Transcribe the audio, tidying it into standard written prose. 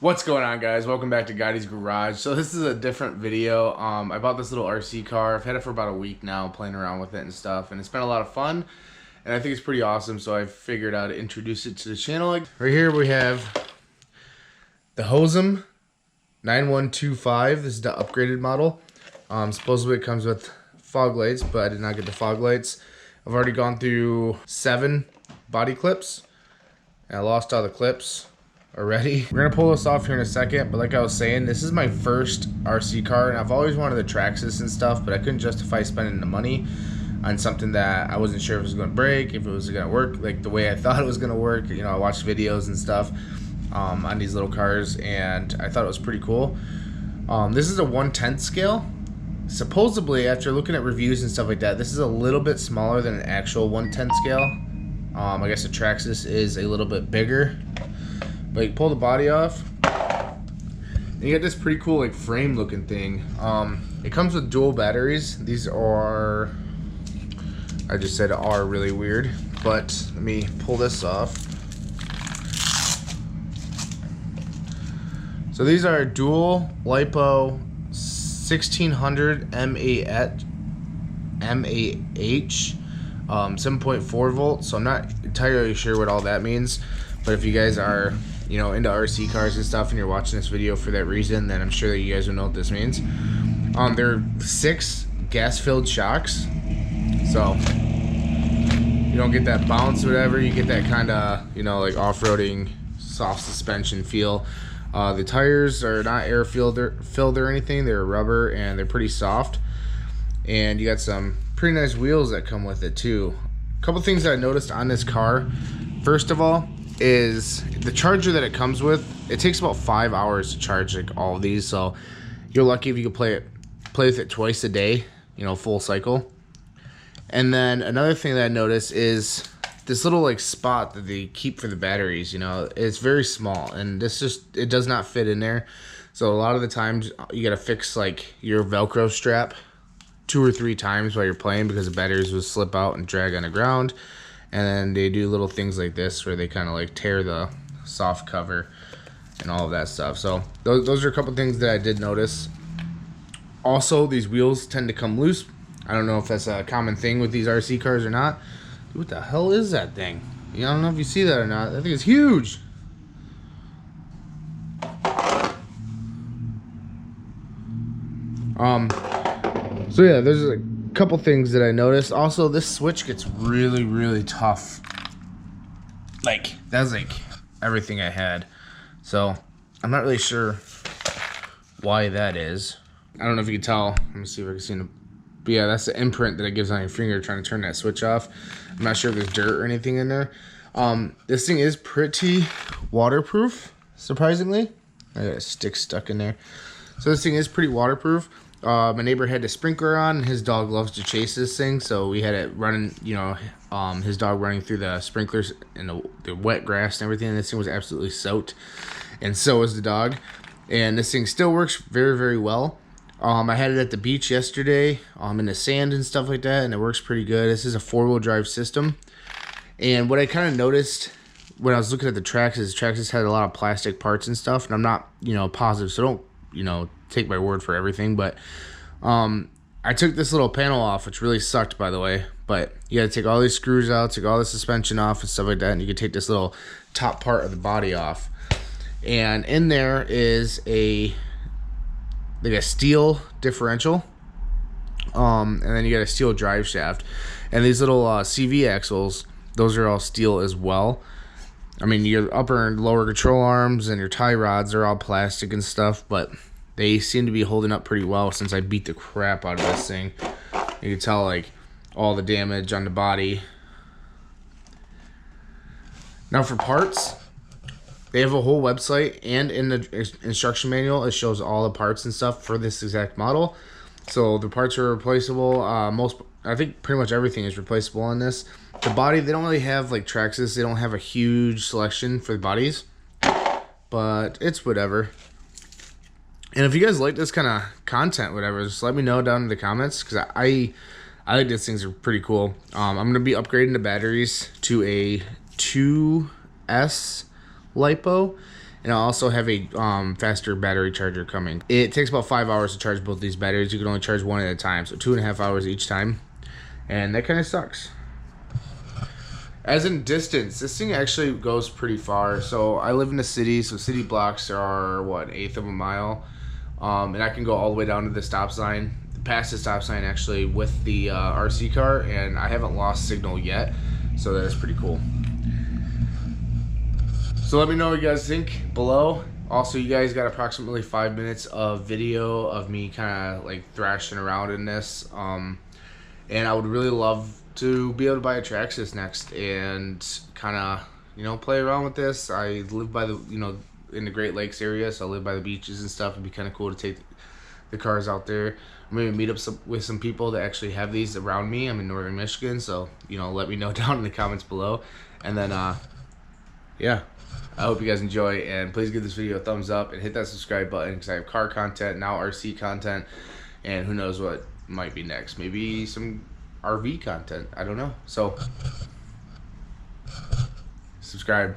What's going on, guys? Welcome back to Gotti's Garage. So this is a different video. I bought this little RC car. I've had it for about a week now, playing around with it and stuff, and it's been a lot of fun, and I think it's pretty awesome, so I figured out to introduce it to the channel. Right here we have the Hosim 9125. This is the upgraded model. Supposedly it comes with fog lights, but I did not get the fog lights. I've already gone through 7 body clips, and I lost all the clips already. We're gonna pull this off here in a second, but like I was saying, this is my first RC car, and I've always wanted the Traxxas and stuff, but I couldn't justify spending the money on something that I wasn't sure if it was gonna break, if it was gonna work like the way I thought it was gonna work. You know, I watched videos and stuff on these little cars, and I thought it was pretty cool. This is a 1/10 scale. Supposedly, after looking at reviews and stuff like that, this is a little bit smaller than an actual 1/10 scale. I guess the Traxxas is a little bit bigger. But you pull the body off, and you get this pretty cool like frame looking thing. It comes with dual batteries. These are, I just said are really weird, but let me pull this off. So these are dual LiPo 1600 mAh 7.4 volts. So I'm not entirely sure what all that means, but if you guys are, you know, into RC cars and stuff, and you're watching this video for that reason, then I'm sure that you guys will know what this means. There are 6 gas-filled shocks, so you don't get that bounce or whatever. You get that kind of, you know, like off-roading soft suspension feel. The tires are not air filled or anything. They're rubber, and they're pretty soft. And you got some pretty nice wheels that come with it too. A couple things that I noticed on this car. First of all, is the charger that it comes with. It takes about 5 hours to charge like all of these, so you're lucky if you can play with it twice a day, you know, full cycle. And then another thing that I noticed is this little like spot that they keep for the batteries. You know, it's very small, and this just, it does not fit in there. So a lot of the times you gotta fix like your Velcro strap 2 or 3 times while you're playing, because the batteries will slip out and drag on the ground. And then they do little things like this where they kind of like tear the soft cover and all of that stuff. So those are a couple things that I did notice. Also, these wheels tend to come loose. I don't know if that's a common thing with these RC cars or not. Dude, what the hell is that thing? I don't know if you see that or not. I think it's huge. So yeah, there's a couple things that I noticed. Also, this switch gets really tough. Like, that's like everything I had. So I'm not really sure why that is. I don't know if you can tell. Let me see if I can see it. But yeah, that's the imprint that it gives on your finger trying to turn that switch off. I'm not sure if there's dirt or anything in there. This thing is pretty waterproof, surprisingly. I got a stick stuck in there. So this thing is pretty waterproof. My neighbor had the sprinkler on, and his dog loves to chase this thing, so we had it running, you know, his dog running through the sprinklers and the wet grass and everything, and this thing was absolutely soaked, and so was the dog. And this thing still works very well. I had it at the beach yesterday, in the sand and stuff like that, and it works pretty good. This is a 4-wheel drive system, and what I kind of noticed when I was looking at the Traxxas had a lot of plastic parts and stuff, and I'm not, you know, positive, so don't, you know, take my word for everything, but I took this little panel off, which really sucked, by the way. But you gotta take all these screws out, take all the suspension off and stuff like that, and you can take this little top part of the body off. And in there is a steel differential, and then you got a steel drive shaft, and these little CV axles, those are all steel as well. I mean, your upper and lower control arms and your tie rods are all plastic and stuff, but they seem to be holding up pretty well since I beat the crap out of this thing. You can tell like all the damage on the body. Now for parts, they have a whole website, and in the instruction manual it shows all the parts and stuff for this exact model. So the parts are replaceable. I think pretty much everything is replaceable on this. The body, they don't really have like Traxxas. They don't have a huge selection for the bodies, but it's whatever. And if you guys like this kind of content, whatever, just let me know down in the comments, because I think these things are pretty cool. I'm gonna be upgrading the batteries to a 2S LiPo, and I'll also have a faster battery charger coming. It takes about 5 hours to charge both these batteries. You can only charge one at a time, so 2.5 hours each time, and that kind of sucks. As in distance, this thing actually goes pretty far. So I live in a city, so city blocks are what, 1/8 of a mile, and I can go all the way down to the stop sign, past the stop sign actually, with the RC car, and I haven't lost signal yet, so that is pretty cool. So let me know what you guys think below. Also, you guys got approximately 5 minutes of video of me kind of like thrashing around in this, and I would really love to be able to buy a Traxxas next and kind of, you know, play around with this. I live by the, you know, in the Great Lakes area, so I live by the beaches and stuff. It'd be kind of cool to take the cars out there. I'm gonna meet up with some people that actually have these around me. I'm in northern Michigan, so, you know, let me know down in the comments below. And then yeah, I hope you guys enjoy, and please give this video a thumbs up and hit that subscribe button, because I have car content, now RC content, and who knows what might be next. Maybe some RV content, I don't know. So subscribe.